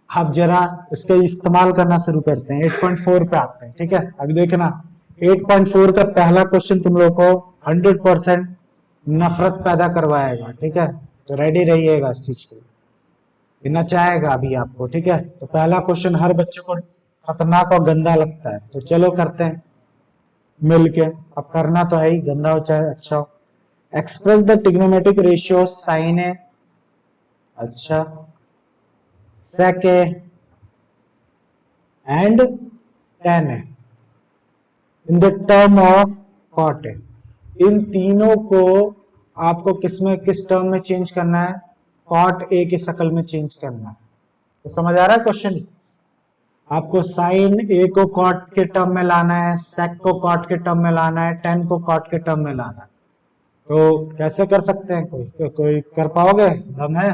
आप जरा इसका इस्तेमाल करना शुरू करते हैं। 8.4 पे आते हैं, ठीक है। अभी देखना 8.4 का पहला क्वेश्चन तुम लोग को 100% नफरत पैदा करवाएगा, ठीक है। तो रेडी रहिएगा इस चीज के लिए, नचाएगा अभी आपको, ठीक है। तो पहला क्वेश्चन हर बच्चे को खतरनाक और गंदा लगता है, तो चलो करते हैं मिलके। अब करना तो है ही, गंदा हो चाहे अच्छा हो। Express the trigonometric ratio sine A, अच्छा, sec A and tan A in the term of cot A. इन तीनों को आपको किस टर्म में चेंज करना है? कॉट ए की शक्ल में चेंज करना है। तो समझ आ रहा है क्वेश्चन? आपको साइन ए को कॉट के टर्म में लाना है, सेक को कॉट के टर्म में लाना है, टेन को कॉट के टर्म में लाना है। तो कैसे कर सकते हैं? कोई कर पाओगे? दम है?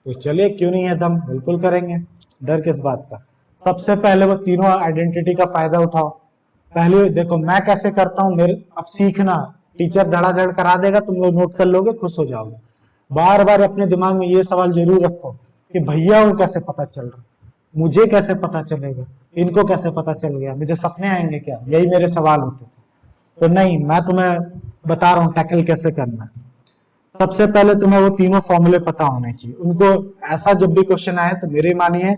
तो चलिए, क्यों नहीं है दम, बिल्कुल करेंगे। डर किस बात का। सबसे पहले वो तीनों आइडेंटिटी का फायदा उठाओ। पहले देखो मैं कैसे करता हूं, मेरे अब सीखना। टीचर धड़ाधड़ करा देगा, तुम लोग नोट कर लोगे, खुश हो जाओगे। बार बार अपने दिमाग में ये सवाल जरूर रखो कि भैया को कैसे पता चल रहा, मुझे कैसे पता चलेगा, इनको कैसे पता चल गया, मुझे सपने आएंगे क्या? यही मेरे सवाल होते थे। तो नहीं, मैं तुम्हें बता रहा हूं टैकल कैसे करना है। सबसे पहले तुम्हें वो तीनों फॉर्मूले पता होने चाहिए उनको। ऐसा जब भी क्वेश्चन आए तो मेरी मानिए,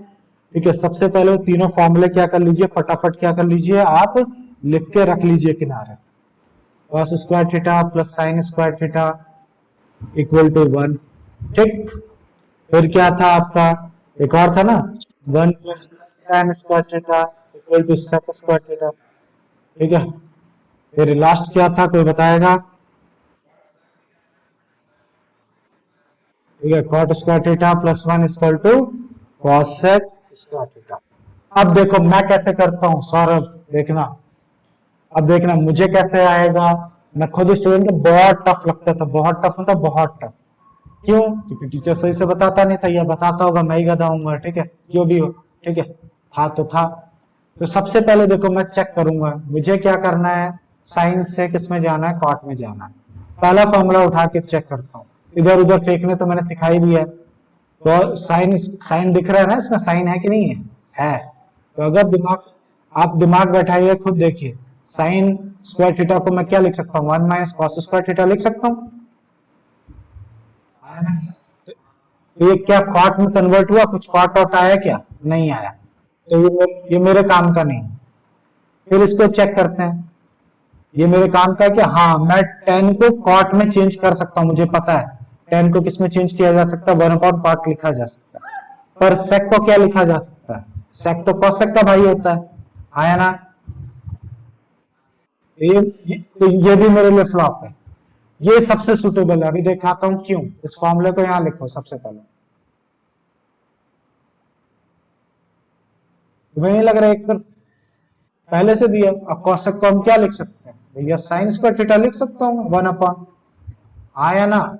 ठीक है, सबसे पहले वो तीनों फॉर्मूले क्या कर लीजिए, फटाफट क्या कर लीजिए, आप लिख के रख लीजिए किनारे। Cos square theta plus sine square theta equal to 1, ठीक। फिर क्या था आपका, एक और था ना, 1 plus tan square theta equal to sec square theta, ठीक है। फिर लास्ट क्या था, कोई बताएगा? ठीक है, cot square theta plus 1 equal to cosec square theta. अब देखो मैं कैसे करता हूं सौरभ, देखना। अब देखना मुझे कैसे आएगा। मैं खुद स्टूडेंट को बहुत टफ लगता था, बहुत टफ होता, बहुत टफ। क्यों? क्योंकि टीचर सही से बताता नहीं था, या बताता होगा मैं ही गधा हूंगा, ठीक है, जो भी हो, ठीक है। था तो था। तो सबसे पहले देखो मैं चेक करूंगा मुझे क्या करना है, साइंस से किस में जाना है, कॉट में जाना है। पहला फॉर्मूला उठा के चेक करता हूँ। इधर उधर फेंकने तो मैंने सिखाई दिया है। तो साइन साइन दिख रहा है ना, इसमें साइन है कि नहीं है? है। तो अगर आप दिमाग बैठाइए, खुद देखिए। साइन स्क्वायर थीटा को मैं क्या लिख सकता हूँ, 1 माइनस कॉस स्क्वायर थीटा लिख सकता हूँ। तो ये क्या कॉट में कन्वर्ट हुआ? कुछ कॉट वॉट आया क्या? नहीं आया। तो ये मेरे काम का नहीं। फिर इसको चेक करते हैं, ये मेरे काम का है कि हाँ मैं टेन को कॉट में चेंज कर सकता हूं, मुझे पता है टेन को किस में चेंज किया जा सकता है, 1/कॉट लिखा जा सकता है। पर सेक को क्या लिखा जा सकता है? सेक तो कॉसेक का भाई होता है, आया ना। तो ये भी मेरे लिए फ्लॉप है। ये सबसे सुटेबल है, अभी दिखाता हूं क्यों। इस फॉर्मूले को यहां लिखो सबसे पहले। तुम्हें नहीं लग रहा एक तरफ पहले से दिया? अब कॉसेक को हम क्या लिख सकते हैं भैया, साइन स्क्वायर थीटा लिख सकता हूं 1/, आया ना।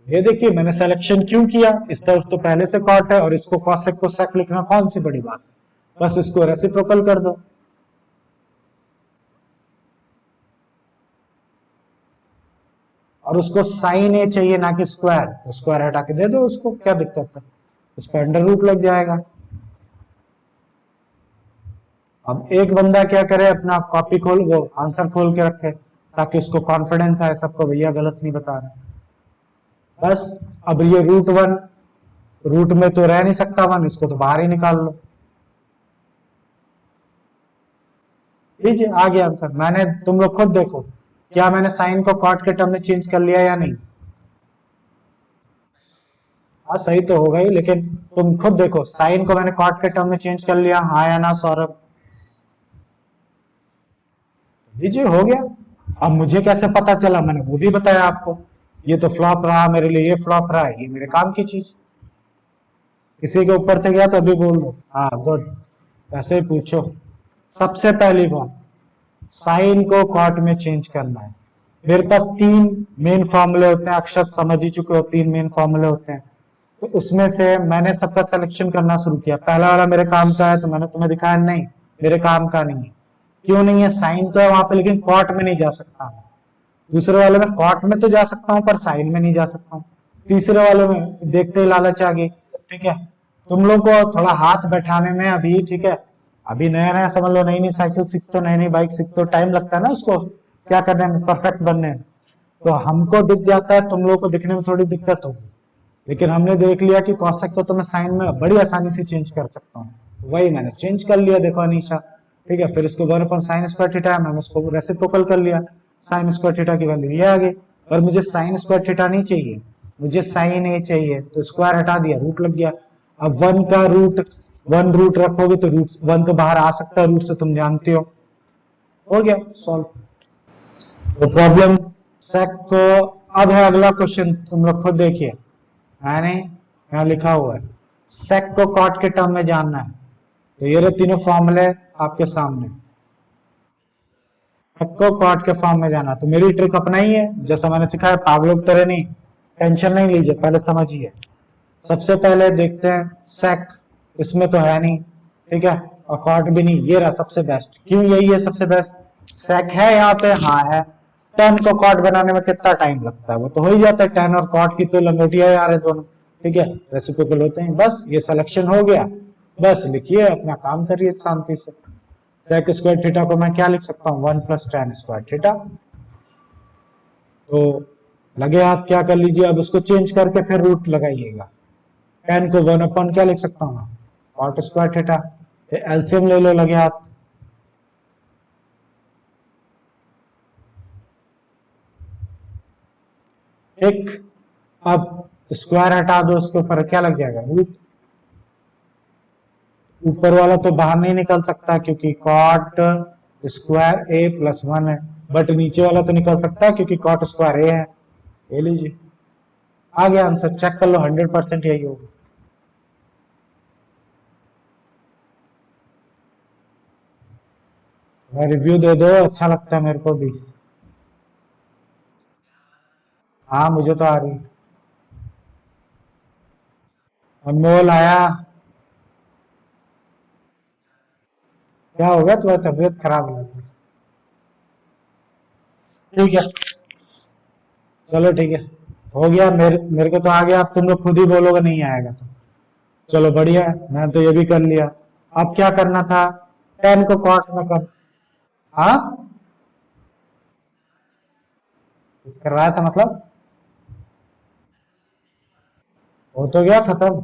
ये देखिए मैंने सिलेक्शन क्यों किया, इस तरफ तो पहले से कॉट है और इसको कॉसेक को सेक लिखना कौन सी बड़ी बात है, बस इसको रेसिप्रोकल कर दो। और उसको साइन ए चाहिए ना कि स्क्वायर, तो स्क्वायर हटा के दे दो उसको, क्या दिक्कत है, इस पर अंडर रूट लग जाएगा। अब एक बंदा क्या करे, अपना कॉपी खोल, वो आंसर खोल के रखे ताकि उसको कॉन्फिडेंस आए सबको, भैया गलत नहीं बता रहे। बस अब ये √1, रूट में तो रह नहीं सकता 1, इसको तो बाहर ही निकाल लो। लीजिए आ गया आंसर। मैंने, तुम लोग खुद देखो, क्या मैंने साइन को कॉट के टर्म में चेंज कर लिया या नहीं? हाँ सही तो होगा ही, लेकिन तुम खुद देखो, साइन को मैंने कॉट के टर्म में चेंज कर लिया, हाँ या ना सौरभ? लीजिए हो गया। अब मुझे कैसे पता चला, मैंने वो भी बताया आपको। ये तो फ्लॉप रहा मेरे लिए, ये फ्लॉप रहा, ये मेरे काम की चीज। किसी के ऊपर से गया तो अभी बोल दो, हाँ गुड, ऐसे ही पूछो। सबसे पहली बात, साइन को कॉट में चेंज करना है। मेरे पास 3 मेन फॉर्मूले होते हैं, अक्षर समझ ही चुके हो, 3 मेन फॉर्मूले होते हैं। तो उसमें से मैंने सबका सिलेक्शन करना शुरू किया। पहला वाला मेरे काम का है तो मैंने तुम्हें दिखाया नहीं, मेरे काम का नहीं है। क्यों नहीं है? साइन तो है वहां पे लेकिन कॉट में नहीं जा सकता। दूसरे वाले में कॉट में तो जा सकता हूँ पर साइन में नहीं जा सकता हूँ। तीसरे वाले में देखते ही लालच आ गई। ठीक है, तुम लोग को थोड़ा हाथ बैठाने में अभी, ठीक है, अभी नया नया समझ लो, नई नई साइकिल सीखते हो, नई नई बाइक सीखते हो, टाइम लगता है ना उसको क्या करने में, परफेक्ट बनने में। तो हमको दिख जाता है, तुम लोगों को दिखने में थोड़ी दिक्कत होगी, लेकिन हमने देख लिया कि कॉसेक को तो मैं साइन में बड़ी आसानी से चेंज कर सकता हूँ। वही मैंने चेंज कर लिया, देखो अनीशा। ठीक है, फिर इसको 1/sin² मैंने उसको रेसिप्रोकल कर लिया, sin² की वैल्यू ये आ गई। और मुझे sin² नहीं चाहिए, मुझे साइन ए चाहिए, तो स्क्वायर हटा दिया, रूट लग गया। अब 1 का रूट, 1 रूट रखोगे तो रूट 1 तो बाहर आ सकता है रूट से, तुम जानते हो गया सॉल्व। तो प्रॉब्लम सेक को, अब है अगला क्वेश्चन, तुम लोग खुद देखिए, मैंने यहाँ लिखा हुआ है सेक को कॉट के टर्म में जानना है। तो ये रहे तीनों फॉर्मूले आपके सामने, सेक को कॉट के फॉर्म में जाना। तो मेरी ट्रिक अपना ही है, जैसा मैंने सिखाया, पागलों की तरह नहीं, टेंशन नहीं लीजिए, पहले समझिए। सबसे पहले देखते हैं सेक, इसमें तो है नहीं, ठीक है, और कॉट भी नहीं, ये रहा सबसे बेस्ट। क्यों यही है सबसे बेस्ट? सेक है यहाँ पे, हाँ है। टेन को कॉट बनाने में कितना टाइम लगता है? वो तो हो ही जाता है, टेन और कॉट की तो लंगोटिया आ रहे दोनों, ठीक है, रेसिप्रोकल होते हैं। बस ये सिलेक्शन हो गया, बस लिखिए, अपना काम करिए शांति से। sec² को मैं क्या लिख सकता हूँ? 1 + tan²। तो लगे हाथ क्या कर लीजिए, अब उसको चेंज करके फिर रूट लगाइएगा। tan को 1 क्या लिख सकता हूँ? cot²। एलसीएम ले लो, लगे हाथ। ठीक, अब स्क्वायर हटा दो, उसके ऊपर क्या लग जाएगा? रूट। ऊपर वाला तो बाहर नहीं निकल सकता क्योंकि cot²a+1 है, बट नीचे वाला तो निकल सकता है क्योंकि cot² a है। ये लीजिए, आ गया आंसर, चेक कर लो, 100% यही होगा। रिव्यू दे दो, अच्छा लगता है मेरे को भी। हाँ मुझे तो आ रही। अनमोल आया, क्या हो गया? तुम्हारी तबीयत खराब लग रही? ठीक है, चलो ठीक है, हो गया। मेरे मेरे को तो आ गया, अब तुम लोग खुद ही बोलोगे नहीं आएगा तो। चलो बढ़िया है, मैं तो ये भी कर लिया। अब क्या करना था? टेन को कॉट में कर, हाँ करवाया था मतलब, हो तो गया खत्म।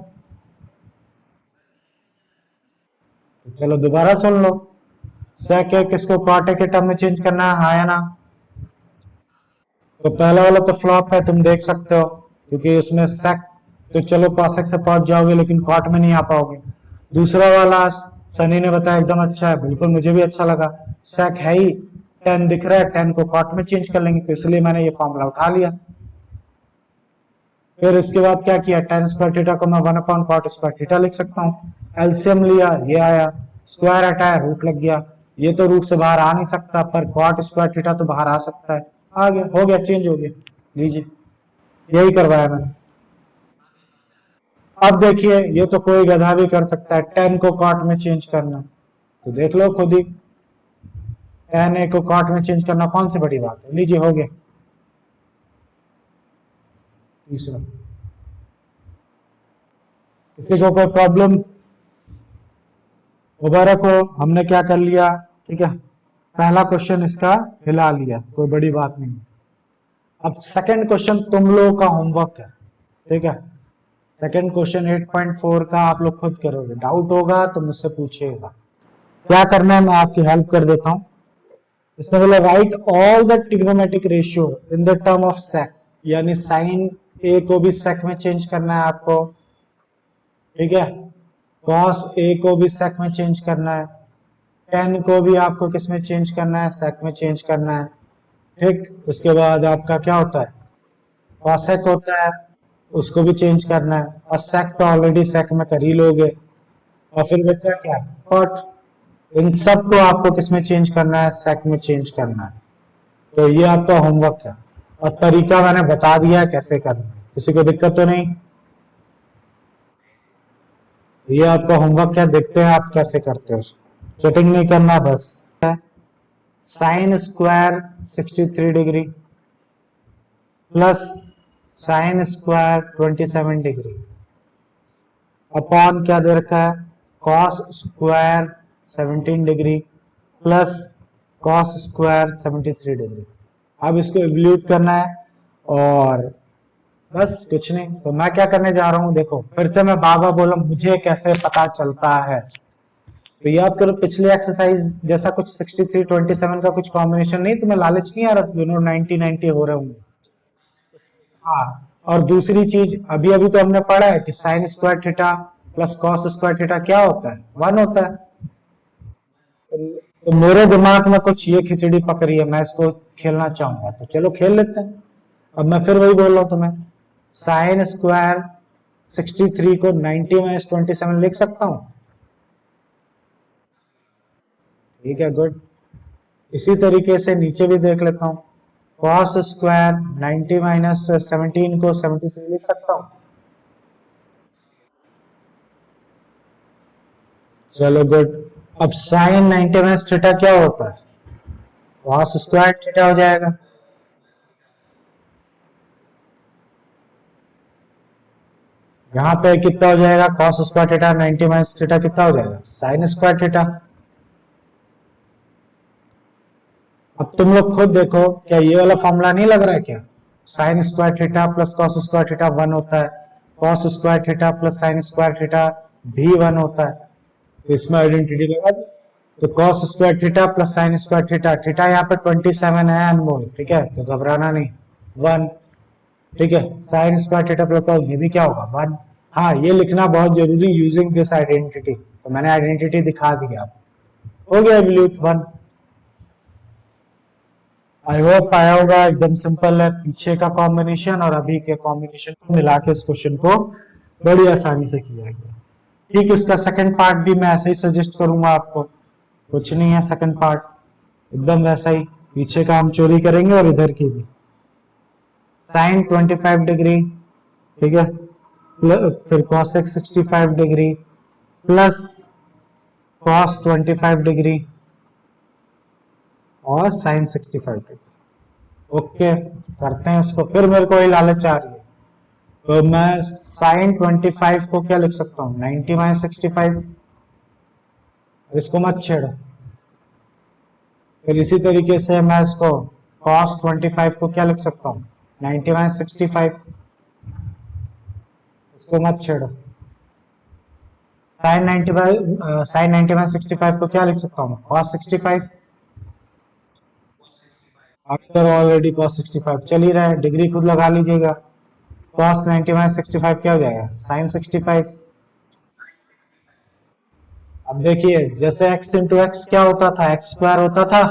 तो चलो दोबारा सुन लो, सेक है किसको कॉट के टर्म में चेंज करना है, हाँ या ना? तो पहला वाला तो फ्लॉप है, तुम देख सकते हो, क्योंकि उसमें सेक, तो चलो कॉसेक से पहुंच जाओगे लेकिन कॉट में नहीं आ पाओगे। दूसरा वाला सनी ने बताया एकदम अच्छा है, बिल्कुल मुझे भी अच्छा लगा, सेक है ही, टेन दिख रहा है, टेन को कॉट में चेंज कर लेंगे, तो इसलिए मैंने ये फॉर्मूला उठा लिया। फिर इसके बाद क्या किया? tan² को मैं 1/cot² लिख सकता हूँ। एलसीएम लिया, ये आया, स्क्वायर हटाया, रूट लग गया। ये तो रूट से बाहर आ नहीं सकता, पर cot² तो बाहर आ सकता है। आ गया, हो गया, चेंज हो गया। लीजिए, यही करवाया मैंने। अब देखिए, ये तो कोई गधा भी कर सकता है, टेन को कॉट में चेंज करना, तो देख लो खुद ही, tan a को कॉट में चेंज करना कौन सी बड़ी बात है? लीजिए, हो गया। तीसरा, किसी को कोई प्रॉब्लम? मुबारक हो, हमने क्या कर लिया, ठीक है, पहला क्वेश्चन इसका हिला लिया, कोई बड़ी बात नहीं। अब सेकंड क्वेश्चन तुम लोगों का होमवर्क है, ठीक है। सेकंड क्वेश्चन 8.4 का आप लोग खुद करोगे, डाउट होगा तो मुझसे पूछिएगा। क्या करना है, मैं आपकी हेल्प कर देता हूँ। इसने बोला write all the trigonometric ratio in the term of sec, यानी साइन ए को भी सेक में चेंज करना है आपको, ठीक है, कॉस ए को भी सेक में चेंज करना है, टेन को भी आपको किस में चेंज करना है? सेक में चेंज करना है, ठीक। उसके बाद आपका क्या होता है? कॉसेक होता है, उसको भी चेंज करना है, और सेक तो ऑलरेडी सेक में कर ही लोगे। और फिर बचा क्या? कॉट। इन सब को आपको किस में चेंज करना है? सेक में चेंज करना है। तो ये आपका होमवर्क है, और तरीका मैंने बता दिया है कैसे करना है, किसी को दिक्कत तो नहीं? ये आपका होमवर्क है, देखते हैं आप कैसे करते हो उसको, चीटिंग नहीं करना बस। Sine square 63 degree plus sine square 27 degree upon क्या दे रखा है, cos square 17 degree plus cos square 73 degree. अब इसको इवल्यूट करना है और बस कुछ नहीं। तो मैं क्या करने जा रहा हूं, देखो फिर से मैं बाबा बोला मुझे कैसे पता चलता है। तो याद करो पिछले एक्सरसाइज जैसा कुछ 63 27 का कुछ कॉम्बिनेशन नहीं, तुम्हें लालच नहीं आ रहा दोनों 90 90 हो रहे होंगे। हाँ, और दूसरी चीज अभी अभी तो हमने पढ़ा है कि sign square theta plus cos square theta क्या होता है, 1 होता है। तो मेरे दिमाग में कुछ ये खिचड़ी पक रही है, मैं इसको खेलना चाहूंगा, तो चलो खेल लेते हैं। अब मैं फिर वही बोल रहा हूं तुम्हें, साइन स्क्वायर 63 को 90 माइनस 27 लिख सकता हूं। ठीक है, गुड। इसी तरीके से नीचे भी देख लेता हूं, कॉस स्क्वायर 90 माइनस 17 को 73 लिख सकता हूं। चलो गुड। अब साइन 90 माइनस थीटा क्या होता है, कॉस स्क्वायर थीटा हो जाएगा। यहाँ पे कितना हो जाएगा, cos square theta 90 minus theta कितना हो जाएगा, साइन स्क्वायर थीटा। अब तुम लोग खुद देखो, क्या ये वाला फॉर्मूला नहीं लग रहा है क्या, sign square theta plus cos square theta 1 होता है, cos square theta plus sine square theta भी 1 होता है। तो इसमें आइडेंटिटी लगा दो। तो cos square theta plus sine square theta, theta यहाँ पे 27 है अनमोल, ठीक है, तो घबराना नहीं, 1। ठीक है, साइन स्क्वायर थीटा प्लस ये भी क्या होगा, 1। हाँ, ये लिखना बहुत जरूरी, यूजिंग दिस आइडेंटिटी, तो मैंने आइडेंटिटी दिखा दी आपको, हो गया एवल्यूट 1। आई होप आया होगा, एकदम सिंपल है, पीछे का कॉम्बिनेशन और अभी के कॉम्बिनेशन को मिला के इस क्वेश्चन को बड़ी आसानी से किया गया। ठीक, इसका सेकंड पार्ट भी मैं ऐसे ही सजेस्ट करूंगा आपको, कुछ नहीं है सेकंड पार्ट, एकदम वैसा ही, पीछे का हम चोरी करेंगे और इधर की भी। साइन 25 डिग्री, ठीक है, फिर cosec 65 degree plus cos 25 degree और साइन 65 डिग्री। ओके, करते हैं इसको। फिर मेरे को ये लालच आ रही है, तो मैं साइन 25 को क्या लिख सकता हूँ, 90 माइनस 65। इसको मत छेड़ो। फिर इसी तरीके से मैं इसको cos 25 को क्या लिख सकता हूँ, 90 माइनस 65। इसको मत छेड़ो। साइन 90 माइनस 65 को क्या लिख सकता हूँ, cos 65। अगर ऑलरेडी cos 65 चल ही रहा है, डिग्री खुद लगा लीजिएगा, cos 90 माइनस 65 क्या हो जाएगा, sin 65। अब देखिए, जैसे x इंटू एक्स क्या होता था, एक्स स्क्वायर होता था,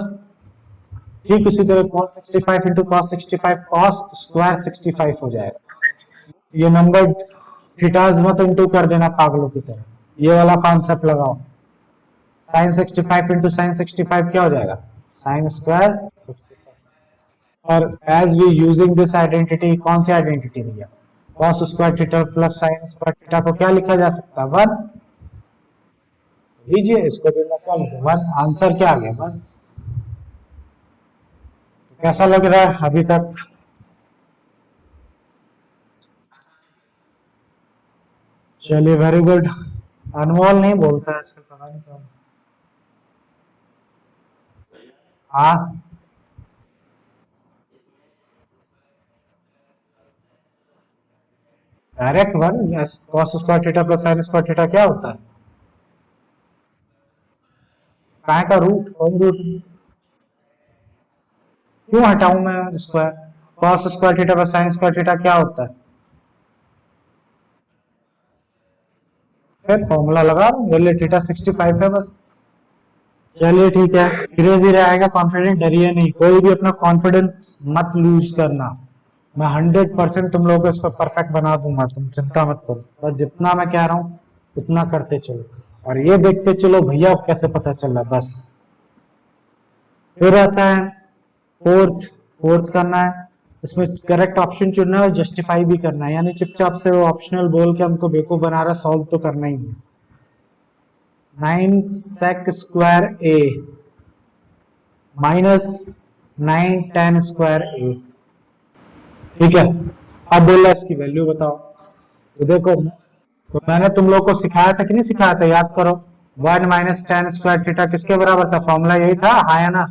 ठीक उसी तरह cos 65 into cos 65 cos square 65 हो जाएगा। ये नंबर थीटाज मत इंटू कर देना पागलों की तरह, ये वाला कॉन्सेप्ट लगाओ। sin 65 इंटू sin 65 क्या हो जाएगा, sin स्क्वायर 65। और as we using this identity, कौन सी आइडेंटिटी भैया, cos square theta plus sin square theta को क्या लिखा जा सकता है, 1। लीजिए इसको भी मैं क्या लिखूं, 1। आंसर क्या आ गया, 1। कैसा लग रहा है अभी तक, चलिए वेरी गुड। अनमोल नहीं बोलता है आजकल, पता नहीं क्यों। हाँ, direct 1, cos square theta plus sin square theta क्या होता है, काय का रूट, कोई रूट क्यों हटाऊं मैं square, cos square theta plus sin square theta क्या होता है, फिर फॉर्मूला लगा रहा थीटा 65 है बस। चलिए ठीक है, धीरे धीरे आएगा कॉन्फिडेंस, डरिए नहीं, कोई भी अपना कॉन्फिडेंस मत लूज करना। मैं 100% तुम लोगों को इस पर परफेक्ट बना दूंगा, तुम चिंता मत करो, बस जितना मैं कह रहा हूँ उतना करते चलो, और ये देखते चलो भैया कैसे पता चल रहा है बस। फिर आता है फोर्थ, फोर्थ करना है, इसमें करेक्ट ऑप्शन चुनना है और जस्टिफाई भी करना है, यानी चुपचाप से वो ऑप्शनल बोल के हमको बेवकूफ बना रहा, सॉल्व तो करना ही है। 9 sec square A -9 tan² a। ठीक है, अब बोला इसकी वैल्यू बताओ। तो देखो, तो मैंने तुम लोग को सिखाया था कि नहीं सिखाया था, याद करो। 1 - tan² किसके बराबर था, फॉर्मूला यही था, हाँ या ना।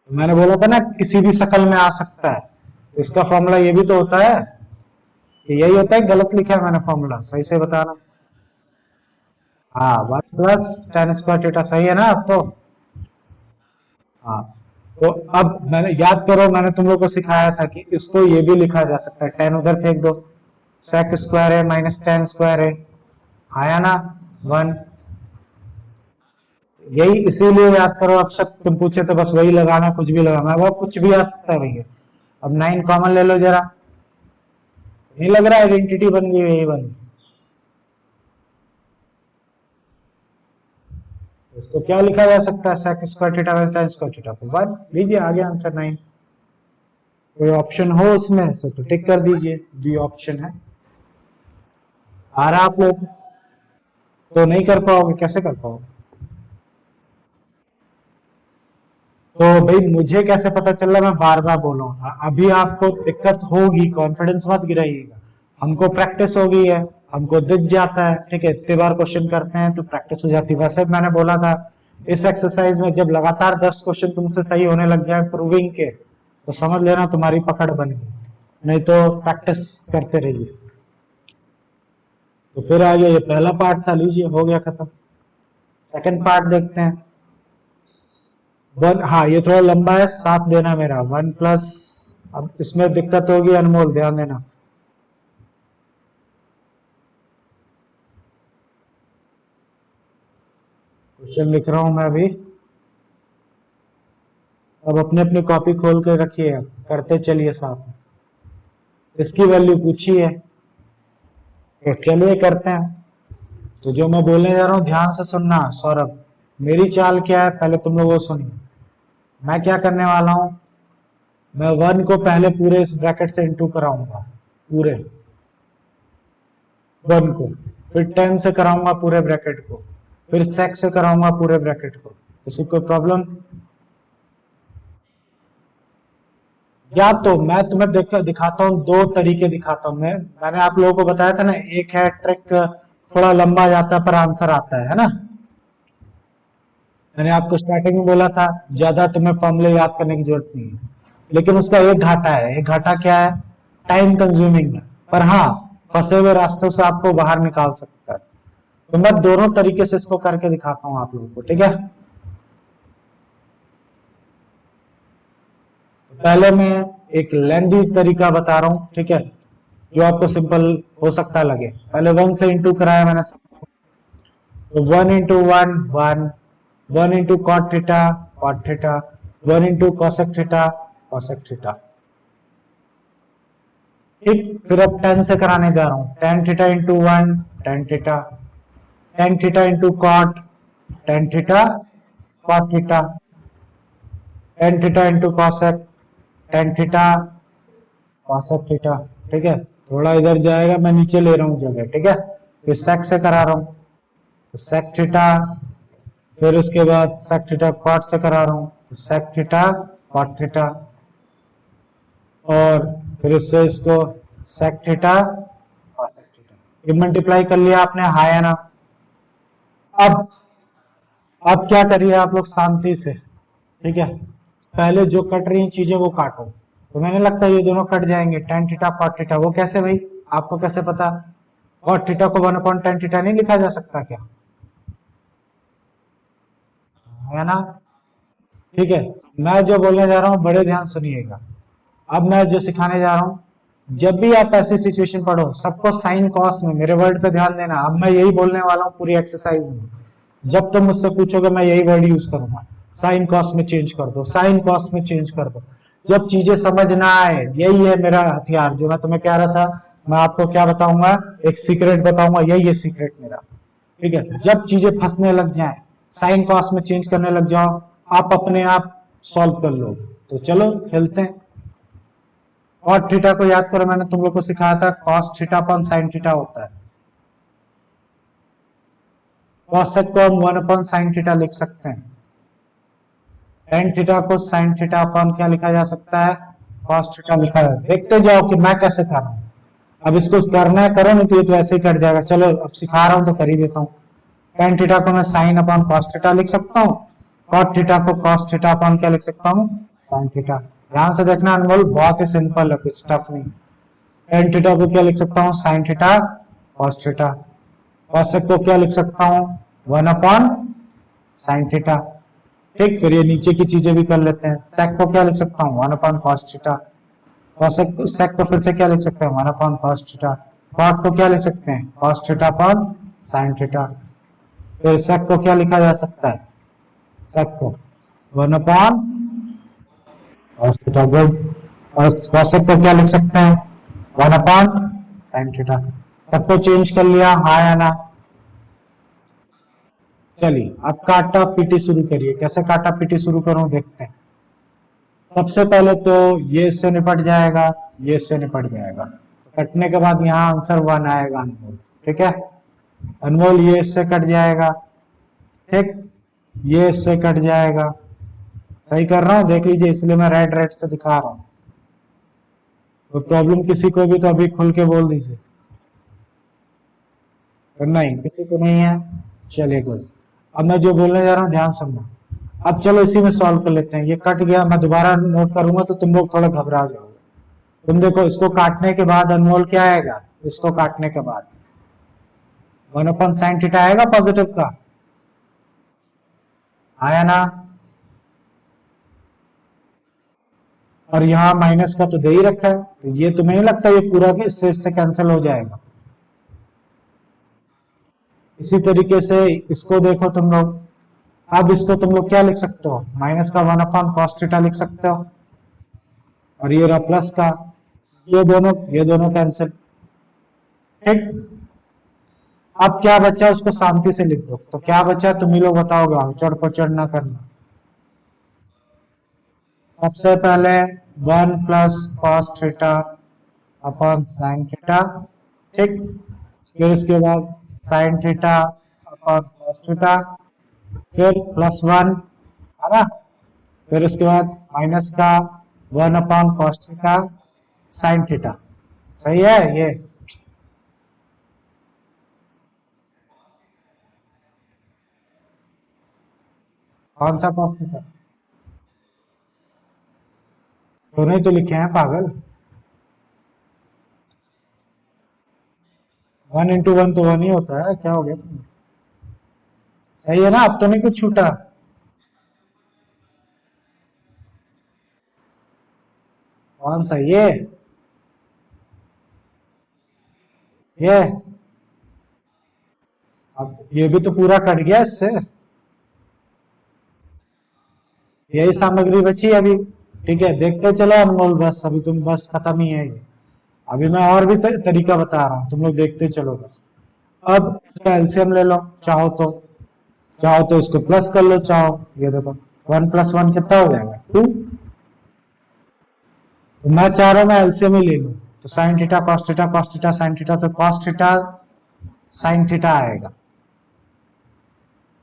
तो मैंने बोला था ना किसी भी शक्ल में आ सकता है, तो इसका फॉर्मूला ये भी तो होता है कि यही होता है। गलत लिखा है मैंने फॉर्मूला, सही से बताना। हाँ, 1 + tan²θ सही है ना अब तो। हाँ, तो अब मैंने याद करो, मैंने तुम लोग को सिखाया था कि इसको ये भी लिखा जा सकता है, tan उधर फेंक दो, sec² a -tan² a, आया ना 1। यही इसीलिए याद करो, अब सब तुम पूछे तो बस वही लगाना, कुछ भी लगाना, वो कुछ भी आ सकता है भैया। अब 9 कॉमन ले लो जरा, नहीं लग रहा आइडेंटिटी बन गई, यही बनी। इसको क्या लिखा जा सकता है, sec² θ tan² θ 1 लीजिए, आ गया आंसर 9। कोई ऑप्शन हो उसमें से तो टिक कर दीजिए, बी ऑप्शन है। आ रहा आप लोग तो नहीं कर पाओगे, कैसे कर पाओगे। तो भाई मुझे कैसे पता चल रहा, मैं बार बार बोल रहा हूँ, अभी आपको दिक्कत होगी, कॉन्फिडेंस मत गिराइएगा। हमको प्रैक्टिस हो गई है, हमको दिख जाता है, ठीक है, इतने बार क्वेश्चन करते हैं तो प्रैक्टिस हो जाती है। वैसे मैंने बोला था इस एक्सरसाइज में जब लगातार 10 क्वेश्चन तुमसे सही होने लग जाए प्रूविंग के, तो समझ लेना तुम्हारी पकड़ बन गई, नहीं तो प्रैक्टिस करते रहिए। तो फिर आगे, ये पहला पार्ट था, लीजिए हो गया खत्म। सेकंड पार्ट देखते हैं। वन, हाँ ये थोड़ा लंबा है, साथ देना मेरा। 1+, अब इसमें दिक्कत होगी अनमोल, ध्यान देना। क्वेश्चन लिख रहा हूं मैं अभी, सब अपने अपनी कॉपी खोल के रखिए, करते चलिए साथ। इसकी वैल्यू पूछी है, तो चलिए करते हैं। तो जो मैं बोलने जा रहा हूं ध्यान से सुनना सौरभ। मेरी चाल क्या है पहले तुम लोग वो सुनिए। मैं क्या करने वाला हूं, मैं 1 को पहले पूरे इस ब्रैकेट से इंटू कराऊंगा, पूरे 1 को, फिर 10 से कराऊंगा पूरे ब्रैकेट को, फिर sec से कराऊंगा पूरे ब्रैकेट को। किसी कोई प्रॉब्लम। या तो मैं तुम्हें दिखाता हूँ, दो तरीके दिखाता हूँ। मैंने आप लोगों को बताया था ना, एक है ट्रिक थोड़ा लंबा जाता है पर आंसर आता है ना। मैंने आपको स्टार्टिंग में बोला था ज्यादा तुम्हें फॉर्मूले याद करने की जरूरत नहीं है, लेकिन उसका एक घाटा है। एक घाटा क्या है, टाइम कंज्यूमिंग है, पर हाँ फंसे हुए रास्तों से आपको बाहर निकाल सकता है। तो मैं दोनों तरीके से इसको करके दिखाता हूँ आप लोगों को, ठीक है। पहले मैं एक लेंदी तरीका बता रहा हूं, ठीक है, जो आपको सिंपल हो सकता लगे। पहले 1 से इंटू कराया मैंने, तो 1 × 1 1, 1 × cot θ cot θ, 1 × cosec θ cosec θ। ठीक, फिर अब 10 से कराने जा रहा हूं, tan θ × 1 tan θ, tan θ × cot tan θ cot θ, tan θ × cosec tan θ cosec θ। ठीक है, थोड़ा इधर जाएगा, मैं नीचे ले रहा हूं जगह, ठीक है। फिर sec से करा रहा हूं, तो sec θ, फिर उसके बाद sec θ cot से करा रहा हूं, तो sec θ cot θ, और फिर इससे इसको sec θ cosec θ। ये मल्टीप्लाई कर लिया आपने, हाँ या ना। अब अब क्या करिए आप लोग शांति से, ठीक है। पहले जो कट रही चीजें वो काटो। तो मैंने लगता है ये दोनों कट जाएंगे, tan θ cot θ। वो कैसे भाई, आपको कैसे पता। cot θ को 1/tan θ नहीं लिखा जा सकता क्या, है ना। ठीक है, मैं जो बोलने जा रहा हूं बड़े ध्यान सुनिएगा। अब मैं जो सिखाने जा रहा हूं, जब भी आप ऐसी सिचुएशन पढ़ो, सबको साइन कॉस में, मेरे वर्ड पे ध्यान देना। अब मैं यही बोलने वाला हूं पूरी एक्सरसाइज में। जब तुम मुझसे पूछोगे मैं यही वर्ड यूज करूंगा, साइन कॉस में चेंज कर दो, साइन कॉस में चेंज कर दो। जब चीजें समझ ना आए, यही है मेरा हथियार। जो मैं तुम्हें कह रहा था, मैं आपको क्या बताऊंगा, एक सीक्रेट बताऊंगा, यही है सीक्रेट मेरा। ठीक है, जब चीजें फंसने लग जाए, साइन कॉस में चेंज करने लग जाओ, आप अपने आप सॉल्व कर लो। तो चलो खेलते हैं। cot थीटा को याद करो, मैंने तुम लोग को सिखाया था cos theta upon sin theta होता है। cosec को हम 1/sin थीटा लिख सकते हैं। टेन थीटा को साइन थीटा अपॉन क्या लिखा जा सकता है, कॉस थीटा लिखा है। देखते जाओ कि मैं कैसे कर रहा हूं। अब इसको करना है करो, नहीं तो ये तो ऐसे ही कट जाएगा। चलो अब सिखा रहा हूं तो कर ही देता हूं। टेन थीटा को मैं साइन अपॉन कॉस थीटा लिख सकता हूँ। कॉट थीटा को कॉस थीटा अपॉन क्या लिख सकता हूँ, साइन थीटा। ध्यान से देखना अनमोल, बहुत ही सिंपल है, कुछ टफ नहीं। टेन थीटा को क्या लिख सकता हूँ, sine theta cos theta. Cosec को क्या लिख सकता हूँ, वन अपॉन साइन थीटा। ठीक, फिर ये नीचे की चीजें भी कर लेते हैं। सेक को क्या लिख सकता हूँ, one upon cos theta. Cosec sec को फिर से क्या लिख सकते हैं, one upon cos theta. Cot को क्या लिख सकते हैं, cos theta upon sine theta. फिर सेक को क्या लिखा जा सकता है, सेक को one upon cos theta. Good. और कॉसेक को क्या लिख सकते हैं, वन अपॉन साइन थीटा। सबको चेंज कर लिया, हाँ या ना। चलिए अब काटा पीटी शुरू करिए। कैसे काटा पीटी शुरू करूं देखते हैं। सबसे पहले तो ये इससे निपट जाएगा, ये इससे निपट जाएगा। कटने के बाद यहाँ आंसर वन आएगा अनमोल। ठीक है अनमोल, ये इससे कट जाएगा। ठीक, ये इससे कट जाएगा। सही कर रहा हूं, देख लीजिए, इसलिए मैं रेड रेड से दिखा रहा हूं। तो प्रॉब्लम किसी को भी तो अभी खुल के बोल दीजिए। तो नहीं, किसी को नहीं है। चलिए गुड। अब मैं जो बोलने जा रहा हूँ ध्यान सुनना। अब चलो इसी में सॉल्व कर लेते हैं। ये कट गया, मैं दोबारा नोट करूंगा तो तुम लोग थोड़ा घबरा जाओगे। तुम देखो, इसको काटने के बाद अनमोल क्या आएगा, इसको काटने के बाद वन अपॉन साइन थीटा आएगा पॉजिटिव का, आया ना। और यहाँ माइनस का तो दे ही रखा है, तो ये तुम्हें नहीं लगता ये पूरा इससे कैंसिल हो जाएगा। इसी तरीके से इसको देखो तुम लोग। अब इसको तुम लोग क्या लिख सकते हो, माइनस का वन अपॉन कॉस थीटा लिख सकते हो। और ये रहा प्लस का, ये दोनों कैंसिल। ठीक, अब क्या बचा उसको शांति से लिख दो। तो क्या बचा तुम ही लोग बताओगे, उचड़ पचड़ ना करना। सबसे पहले one plus cos theta upon sine theta. ठीक, फिर इसके बाद sine theta upon cos theta, फिर प्लस वन, है ना। फिर उसके बाद माइनस का one upon cos theta sine theta. सही है ये। कौन सा कॉस थीटा, दोनों ही तो लिखे हैं पागल। वन इंटू वन तो वन ही होता है, क्या हो गया तुम्हें। सही है ना, अब तो नहीं कुछ छूटा। कौन सा ये अब ये भी तो पूरा कट गया इससे। यही सामग्री बची अभी। ठीक है, देखते चलो अनमोल, बस अभी तुम बस खत्म ही है ये। अभी मैं और भी तरीका बता रहा हूँ, तुम लोग देखते चलो बस। अब इसका एलसीएम ले लो, चाहो तो इसको प्लस कर लो, चाहो ये देखो, वन प्लस वन कितना हो जाएगा, टू। तो मैं चाह रहा हूं मैं एलसीएम ही ले लूं। तो sine theta cos theta cos theta sine theta, तो कॉस थीटा साइन थीटा आएगा।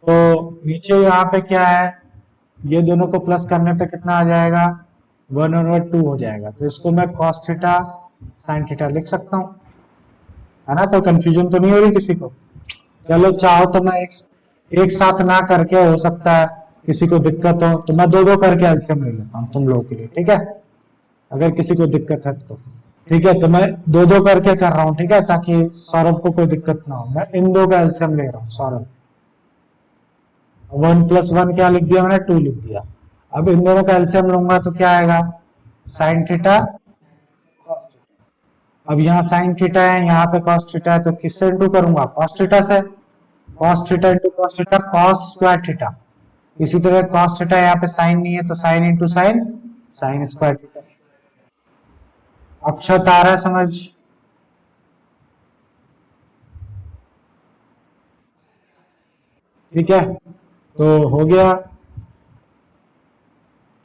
तो नीचे यहाँ पे क्या है, ये दोनों को प्लस करने पे कितना आ जाएगा, वन ओवर टू हो जाएगा। तो इसको मैं कॉस थीटा साइन थीटा लिख सकता हूँ, है ना। कोई कंफ्यूजन तो नहीं हो रही किसी को। चलो चाहो तो मैं एक साथ ना करके, हो सकता है किसी को दिक्कत हो तो मैं दो दो करके एलसीएम ले लेता हूँ तुम लोगों के लिए। ठीक है, अगर किसी को दिक्कत है तो। ठीक है, तो मैं दो दो करके कर रहा हूँ, ठीक है, ताकि सौरभ को कोई दिक्कत ना हो। मैं इन दो का एलसीएम ले रहा हूँ सौरभ। वन प्लस वन क्या लिख दिया मैंने, टू लिख दिया। अब इन दोनों का एलसीएम लूंगा तो क्या आएगा, साइन थीटा। अब यहाँ साइन थीटा है, यहाँ पे कॉस थीटा है, तो किससे इंटू करूंगा, कॉस थीटा से। Cos theta into cos theta, cos square theta. इसी तरह कॉस थीटा, यहाँ पे साइन नहीं है तो sine into sine, sign square theta. अक्षर आ रहा है समझ। ठीक है, तो हो गया।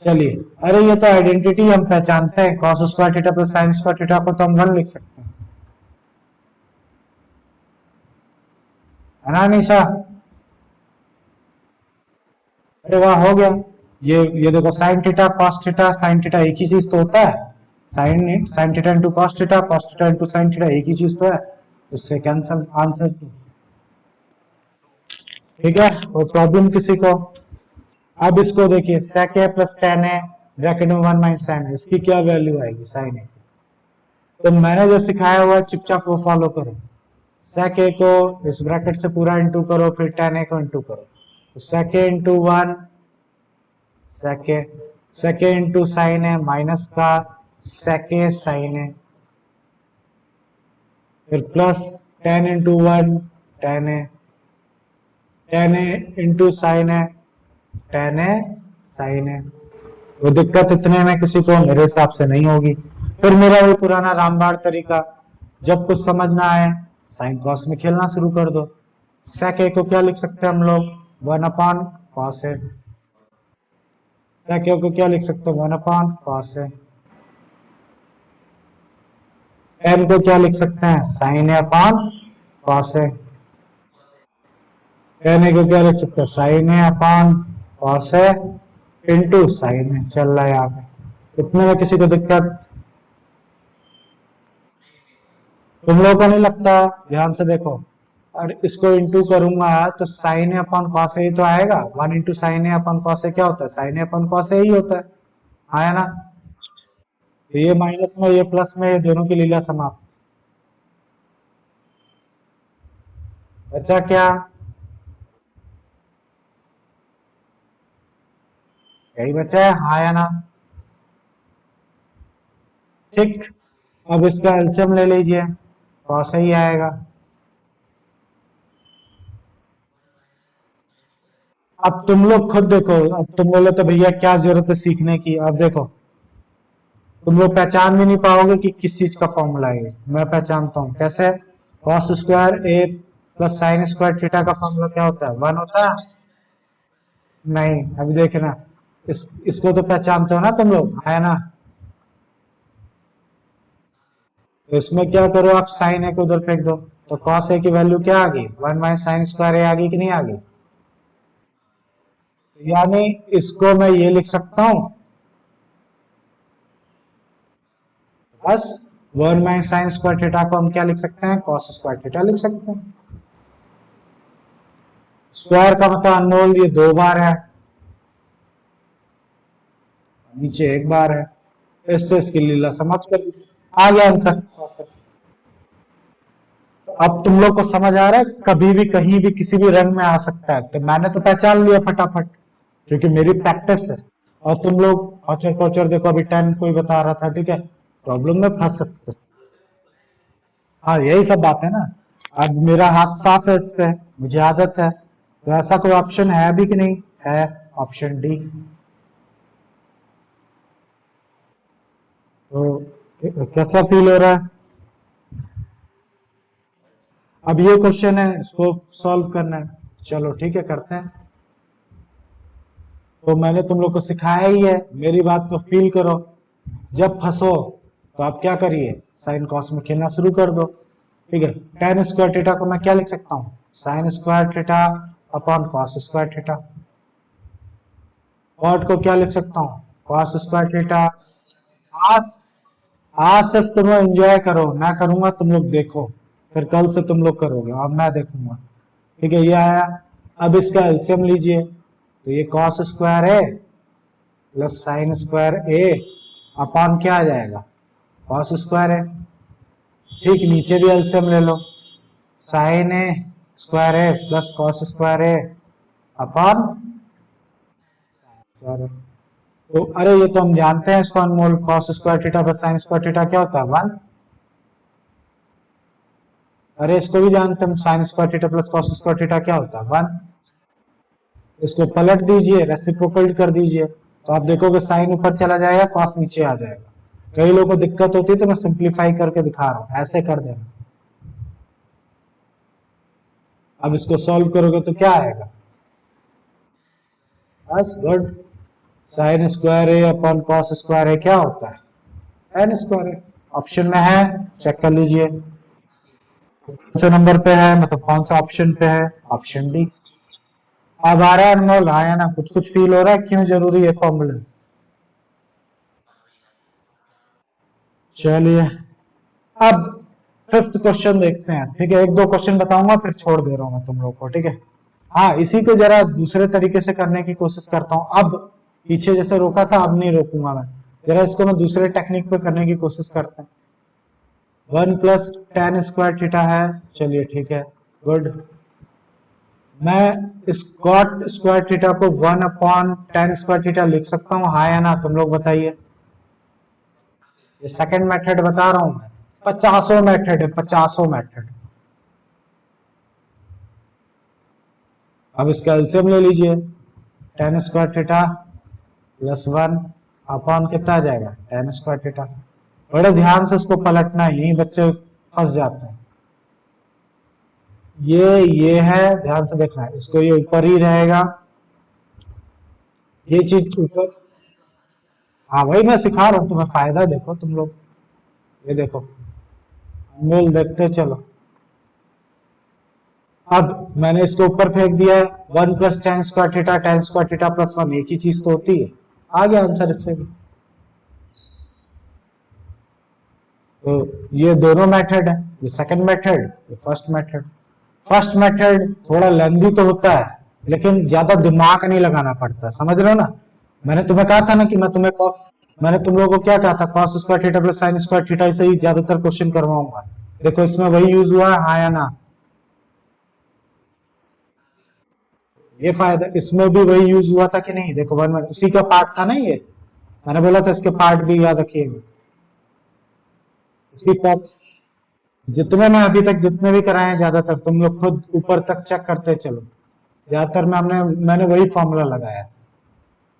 चलिए, अरे ये तो आइडेंटिटी हम पहचानते हैं, cos square theta plus sine square theta को तो हम वन लिख सकते हैं, है ना निशा। अरे वाह, हो गया। ये देखो sine theta cos theta, sine theta एक ही चीज तो होता है, sign theta into cos theta into sine theta एक ही चीज तो है, इससे कैंसल आंसर। ठीक है, कोई प्रॉब्लम किसी को? अब इसको देखिए sec a plus tan a bracket में 1 माइनस साइन, इसकी क्या वैल्यू आएगी साइन a। तो मैंने जो सिखाया हुआ है चुपचाप वो फॉलो करो। sec a को इस ब्रैकेट से पूरा इंटू करो, फिर tan a को इंटू करो, तो sec a into 1 sec a into sine a minus का sec a साइन a, फिर plus tan into 1 tan a, tan a into sine a tan a sine a। वो दिक्कत इतने में किसी को मेरे हिसाब से नहीं होगी। फिर मेरा वही पुराना रामबाण तरीका, जब कुछ समझ ना आए साइन कॉस में खेलना शुरू कर दो। sec a को क्या लिख सकते हैं हम लोग, 1 upon cos a। sec a को क्या लिख सकते हैं, 1 अपॉन कॉस a। tan को क्या लिख सकते हैं, sine a upon cos a। tan a को क्या लिख सकते हैं, sine a upon cos a into sine a। चल रहा है यहाँ पे, इतने में किसी को दिक्कत? तुम लोगों को नहीं लगता? ध्यान से देखो, और इसको इंटू करूंगा तो sign A upon cos A ही तो आएगा। 1 into sine A upon cos A क्या होता है, sign A upon cos A ही होता है, आया ना। तो ये माइनस में ये प्लस में, ये दोनों की लीला समाप्त। बचा क्या, यही बचा है, हाँ या ना। ठीक, अब इसका एलसीएम ले लीजिए, कॉस ही आएगा। अब तुम लोग खुद देखो, अब तुम बोले तो भैया क्या जरूरत है सीखने की। अब देखो तुम लोग पहचान भी नहीं पाओगे कि किस चीज का फॉर्मूला है। मैं पहचानता हूं, कैसे? कॉस स्क्वायर ए प्लस साइन स्क्वायर थीटा का फॉर्मूला क्या होता है, 1 होता है। नहीं, अभी देखना, इसको तो पहचानते हो ना तुम लोग, है ना। तो इसमें क्या करो, आप साइन ए को उधर फेंक दो, तो कॉस ए की वैल्यू क्या आ गई, 1 माइनस साइन स्क्वायर ए आ गई कि नहीं आ गई। यानी इसको मैं ये लिख सकता हूं, बस 1 माइनस साइन स्क्वायर थीटा को हम क्या लिख सकते हैं, कॉस स्क्वायर थीटा लिख सकते हैं। स्क्वायर का मतलब अनमोल, ये 2 बार है, नीचे 1 बार है, इससे इसकी लीला समाप्त कर दीजिए, आ गया आंसर। तो अब तुम लोग को समझ आ रहा है, कभी भी कहीं भी किसी भी रंग में आ सकता है। तो मैंने तो पहचान लिया फटाफट, क्योंकि मेरी प्रैक्टिस है। और तुम लोग औचर पौचर देखो, अभी 10 कोई बता रहा था, ठीक है, प्रॉब्लम में फंस सकते हो। हाँ, यही सब बात है ना। अब मेरा हाथ साफ है इस पे, मुझे आदत है। तो ऐसा कोई ऑप्शन है भी कि नहीं है, ऑप्शन डी। तो कैसा फील हो रहा है? अब ये क्वेश्चन है, इसको सॉल्व करना है। चलो ठीक है, करते हैं। तो मैंने तुम लोग को सिखाया ही है, मेरी बात को फील करो। जब फंसो तो आप क्या करिए, साइन कॉस में खेलना शुरू कर दो। ठीक है, tan स्क्वायर थीटा को मैं क्या लिख सकता हूँ, sine square theta upon cos square theta. Cot को क्या लिख सकता हूँ, कॉस स्क्वायर थीटा। आज आज सिर्फ तुम लोग एंजॉय करो, मैं करूंगा तुम लोग देखो, फिर कल से तुम लोग करोगे और मैं देखूंगा। ठीक है, ये आया। अब इसका एलसीएम लीजिए, तो ये कॉस स्क्वायर है प्लस साइन स्क्वायर ए अपॉन क्या आ जाएगा, कॉस स्क्वायर है। ठीक, नीचे भी एलसीएम ले लो, साइन ए स्क्वायर है प्लस कॉस स्क्वायर है अपॉन स्क्वायर। तो अरे ये तो हम जानते हैं इसको Anmol, cos square theta plus sine square theta क्या होता है, 1। अरे इसको भी जानते हैं हम, sign square theta plus cos square theta क्या होता है, 1। इसको पलट दीजिए, रेसिप्रोकल कर दीजिए, तो आप देखोगे साइन ऊपर चला जाएगा, कॉस नीचे आ जाएगा। कई लोगों को दिक्कत होती है तो मैं सिंप्लीफाई करके दिखा रहा हूं, ऐसे कर देना। अब इसको सॉल्व करोगे तो क्या आएगा, बस गुड। साइन स्क्वायर ए अपॉन कॉस स्क्वायर ए क्या होता है, एन स्क्वायर ए। ऑप्शन में है, चेक कर लीजिए कौन से नंबर पे है, मतलब कौन सा ऑप्शन पे है, ऑप्शन डी। अब आ रहा है अनमोल, आया ना, कुछ कुछ फील हो रहा है क्यों जरूरी है फॉर्मूला? चलिए अब फिफ्थ क्वेश्चन देखते हैं। ठीक है, एक दो क्वेश्चन बताऊंगा फिर छोड़ दे रहा हूं मैं तुम लोग को। ठीक है, हाँ इसी को जरा दूसरे तरीके से करने की कोशिश करता हूँ। अब पीछे जैसे रोका था अब नहीं रोकूंगा मैं, जरा इसको मैं दूसरे टेक्निक पे करने की कोशिश करते हैं। 1 + tan² थीटा है, चलिए ठीक है, गुड। मैं इस cot² थीटा को 1/tan² थीटा लिख सकता हूँ, हाँ या ना, तुम लोग बताइए। ये सेकंड मेथड बता रहा हूं मैं, पचासों मेथड है, पचासों मेथड। अब इसका एलसीएम ले लीजिए, tan² थीटा +1 कितना आ जाएगा, tan² थीटा। बड़े ध्यान से इसको पलटना है, यही बच्चे फंस जाते हैं। ये है, ध्यान से देखना है इसको, ये ऊपर ही रहेगा, ये चीज ऊपर। हाँ वही मैं सिखा रहा हूँ तुम्हें, फायदा देखो तुम लोग, ये देखो अनमोल देखते चलो। अब मैंने इसको ऊपर फेंक दिया है, 1 + tan² थीटा, tan² थीटा +1, एक ही चीज तो होती है, आ गया आंसर इससे भी। तो ये दोनों मेथड है, ये सेकंड मेथड, ये फर्स्ट मेथड। फर्स्ट मेथड थोड़ा लेंदी तो होता है लेकिन ज्यादा दिमाग नहीं लगाना पड़ता, समझ रहे हो ना? मैंने तुम्हें कहा था ना कि मैंने तुम लोगों को क्या कहा था, cos² थीटा +sin² थीटा से ही ज्यादातर क्वेश्चन करवाऊंगा। देखो इसमें वही यूज हुआ है, हाँ या ना? ये फायदा, इसमें भी वही यूज हुआ था कि नहीं? देखो वन उसी का पार्ट था ना ये, मैंने बोला था इसके पार्ट भी याद रखिएगा। उसी फॉर्म, जितने मैं अभी तक जितने भी कराए हैं ज्यादातर तुम लोग खुद ऊपर तक चेक करते चलो, ज्यादातर में मैंने वही फॉर्मूला लगाया।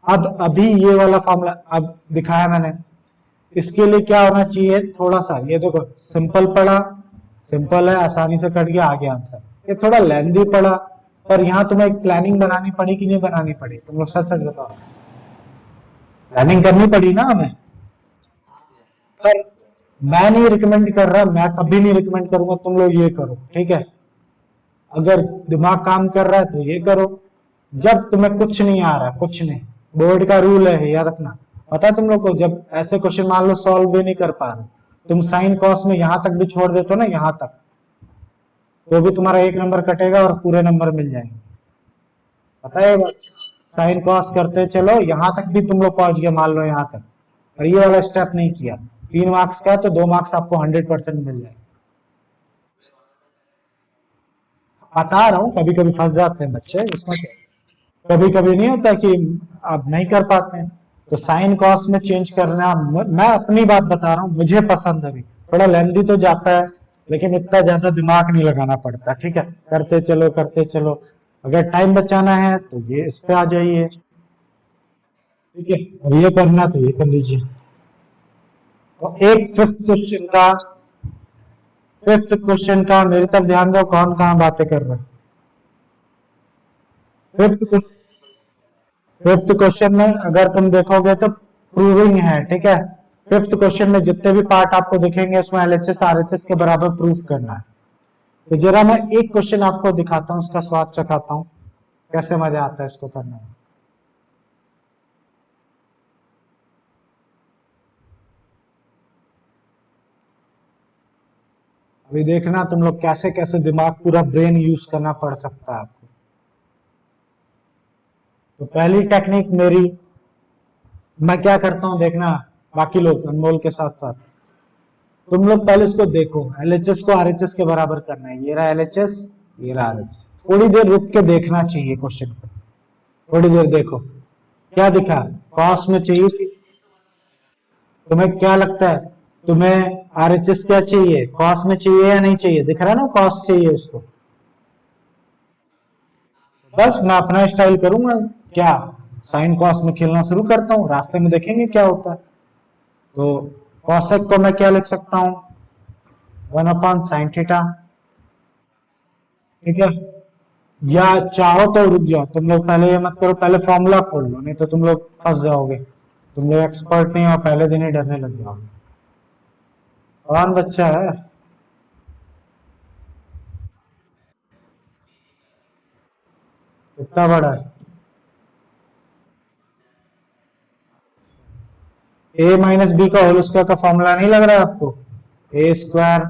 अब अभी ये वाला फॉर्मूला अब दिखाया मैंने, इसके लिए क्या होना चाहिए, थोड़ा सा ये देखो सिंपल पड़ा, सिंपल है, आसानी से कट गया, आ गया आंसर। ये थोड़ा लेंदी पड़ा, पर यहाँ तुम्हें एक प्लानिंग बनानी पड़ी कि नहीं बनानी पड़ी, तुम लोग सच सच बताओ। प्लानिंग करनी पड़ी ना हमें। पर मैं नहीं रिकमेंड कर रहा, मैं कभी नहीं रिकमेंड करूंगा तुम लोग ये करो, ठीक है? अगर दिमाग काम कर रहा है तो ये करो। जब तुम्हें कुछ नहीं आ रहा, कुछ नहीं, बोर्ड का रूल है याद रखना। पता है तुम लोग को, जब ऐसे क्वेश्चन मान लो सॉल्व भी नहीं कर पा रहे, तुम साइन कॉस में यहां तक भी छोड़ देते हो ना, यहां तक, तो भी तुम्हारा 1 नंबर कटेगा और पूरे नंबर मिल जाएंगे। पता है बात? साइन कॉस करते चलो, यहां तक भी तुम लोग पहुंच गए मान लो यहां तक, और ये वाला स्टेप नहीं किया, 3 मार्क्स का तो 2 मार्क्स आपको 100% मिल जाएगा। बता रहा हूँ कभी कभी फंस जाते हैं बच्चे उसमें, कभी कभी नहीं होता कि आप नहीं कर पाते हैं। तो साइन कॉस में चेंज करना, मैं अपनी बात बता रहा हूँ, मुझे पसंद है भी, थोड़ा लेंदी तो जाता है लेकिन इतना ज्यादा दिमाग नहीं लगाना पड़ता। ठीक है, करते चलो करते चलो, अगर टाइम बचाना है तो ये इस पे आ जाइए। ठीक है, और ये करना तो ये कर लीजिए। और एक फिफ्थ क्वेश्चन का मेरी तरफ ध्यान दो, कौन कहाँ बातें कर रहा है। फिफ्थ फिफ्थ क्वेश्चन में अगर तुम देखोगे तो प्रूविंग है, ठीक है? फिफ्थ क्वेश्चन में जितने भी पार्ट आपको दिखेंगे उसमें एलएचएस आरएचएस के बराबर प्रूफ करना है। तो जरा मैं एक क्वेश्चन आपको दिखाता हूँ, उसका स्वाद चखाता हूँ, कैसे मजा आता है इसको करने में। अभी देखना तुम लोग कैसे कैसे दिमाग, पूरा ब्रेन यूज करना पड़ सकता है आपको। तो पहली टेक्निक मेरी, मैं क्या करता हूँ देखना, बाकी लोग अनमोल के साथ साथ तुम लोग पहले इसको देखो, एलएचएस को आरएचएस के बराबर करना है, ये रहा एलएचएस, ये रहा आरएचएस। थोड़ी देर रुक के देखना चाहिए क्वेश्चन को, थोड़ी देर देखो क्या दिखा, कॉस में चाहिए, तुम्हें क्या लगता है, तुम्हें आरएचएस क्या चाहिए, कॉस में चाहिए या नहीं चाहिए? दिख रहा है ना कॉस चाहिए उसको। बस मैं अपना स्टाइल करूंगा, क्या साइन कॉस में खेलना शुरू करता हूँ, रास्ते में देखेंगे क्या होता है। तो कॉसेक को मैं क्या लिख सकता हूँ, 1/sin थीटा, ठीक है? या चाहो तो रुक जाओ तुम लोग, पहले ये मत करो, पहले फॉर्मूला खोल लो, नहीं तो तुम लोग फंस जाओगे, तुम लोग एक्सपर्ट नहीं हो, पहले दिन ही डरने लग जाओगे। कौन बच्चा है? कितना बड़ा है? ए माइनस बी का होल स्क्वायर का फॉर्मूला नहीं लग रहा है आपको? ए स्क्वायर,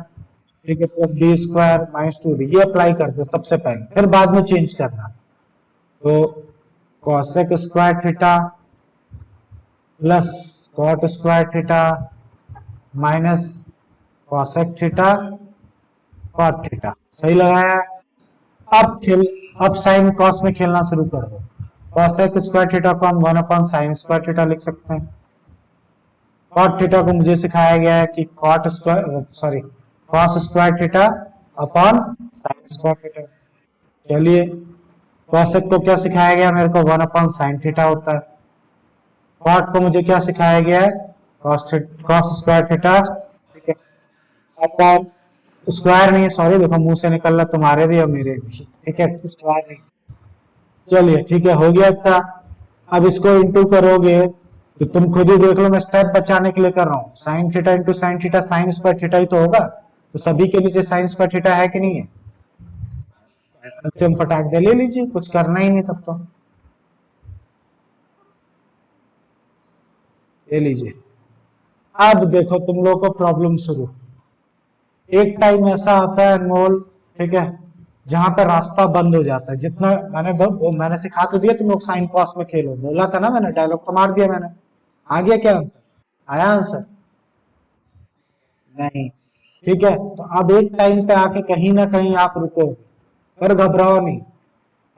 ठीक है, plus B square minus 2b, ये अप्लाई कर दो सबसे पहले, फिर बाद में चेंज करना। तो cosec square theta plus cot square theta minus cosec theta cot theta, सही लगाया? अब साइन कॉस में खेलना शुरू कर दो। कॉसेक स्क्वायर थीटा को हम 1/sin स्क्वायर थीटा लिख सकते हैं। कॉट थीटा को मुझे सिखाया गया है कि cot square sorry cos square theta upon sine square theta. चलिए, कॉसेक को क्या सिखाया गया मेरे को? 1/sin थीटा होता है। कॉट को मुझे क्या सिखाया गया है? कॉस स्क्वायर थीटा, ठीक है, अपॉन स्क्वायर नहीं, सॉरी, देखो मुंह से निकल रहा, तुम्हारे भी और मेरे भी, ठीक है, स्क्वायर नहीं। चलिए ठीक है, हो गया इतना। अब इसको इंटू करोगे तो तुम खुद ही देख लो, मैं स्टेप बचाने के लिए कर रहा हूँ। Sine theta into sine theta sine square theta ही तो होगा, तो सभी के नीचे साइन स्क्वायर थीटा है कि नहीं है? अच्छे हम फटाक दे ले लीजिए, कुछ करना ही नहीं तब तो। ले लीजिए। अब देखो तुम लोग को प्रॉब्लम शुरू। एक टाइम ऐसा आता है अनमोल, ठीक है, जहां पर रास्ता बंद हो जाता है। जितना मैंने सिखा तो दिया तुम लोग, साइन कॉस में खेलो, बोला था ना मैंने, डायलॉग तो मार दिया मैंने। आ गया क्या आंसर? आया आंसर? नहीं, ठीक है। तो अब एक टाइम पे आके कहीं ना कहीं आप रुको, पर घबराओ नहीं।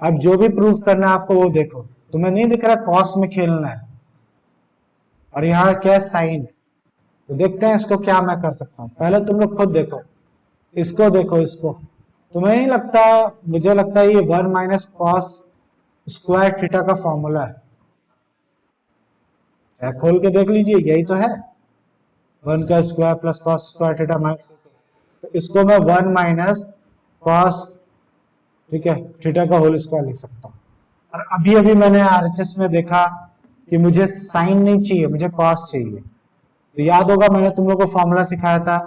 अब जो भी प्रूफ करना है आपको वो देखो। तुम्हें नहीं दिख रहा कॉस में खेलना है, और यहाँ क्या है? साइन। तो देखते हैं इसको क्या मैं कर सकता हूँ। पहले तुम लोग खुद देखो, इसको देखो, इसको। तुम्हें नहीं लगता? मुझे लगता है ये 1 - cos स्क्वायर थीटा का फॉर्मूला है। खोल के देख लीजिए, यही तो है। 1 का square plus cos square theta minus, तो इसको मैं 1 - cos, ठीक है, थीटा का होल स्क्वायर लिख सकता हूँ। और अभी अभी मैंने आरएचएस में देखा कि मुझे साइन नहीं चाहिए, मुझे कॉस चाहिए। तो याद होगा मैंने तुम लोग को फॉर्मूला सिखाया था,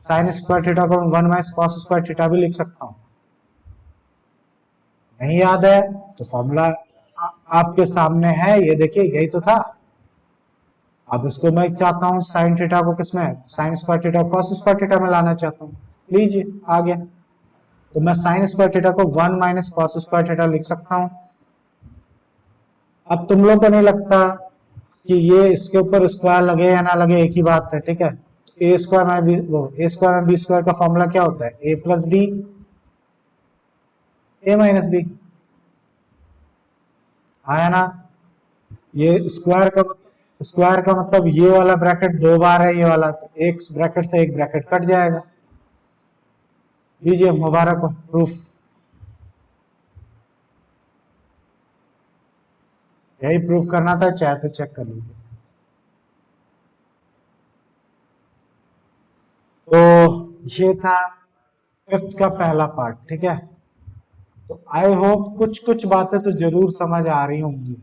साइन स्क्वायर थीटा को 1 - cos स्क्वायर थीटा भी लिख सकता हूँ। नहीं याद है तो फॉर्मूला आपके सामने है, ये देखिए, यही तो था। अब इसको मैं चाहता हूँ साइन थीटा को किसमें? Sign square theta cos square theta में लाना चाहता हूँ। लीजिए, आ गया। तो मैं साइन स्क्वायर थीटा को 1 - cos स्क्वायर थीटा लिख सकता हूँ। अब तुम लोग को नहीं लगता कि ये इसके ऊपर स्क्वायर लगे या ना लगे एक ही बात है, ठीक है? ए स्क्वायर में बी, वो ए स्क्वायर में बी स्क्वायर का फॉर्मूला क्या होता है? ए प्लस बी, ए माइनस बी। आया ना? ये स्क्वायर का मतलब ये वाला ब्रैकेट 2 बार है, ये वाला, तो एक ब्रैकेट से एक ब्रैकेट कट जाएगा। लीजिए, मुबारक हो, प्रूफ। यही प्रूफ करना था, चाहे तो चेक कर लीजिए। तो ये था फिफ्थ का पहला पार्ट, ठीक है। तो आई होप कुछ कुछ बातें तो जरूर समझ आ रही होंगी।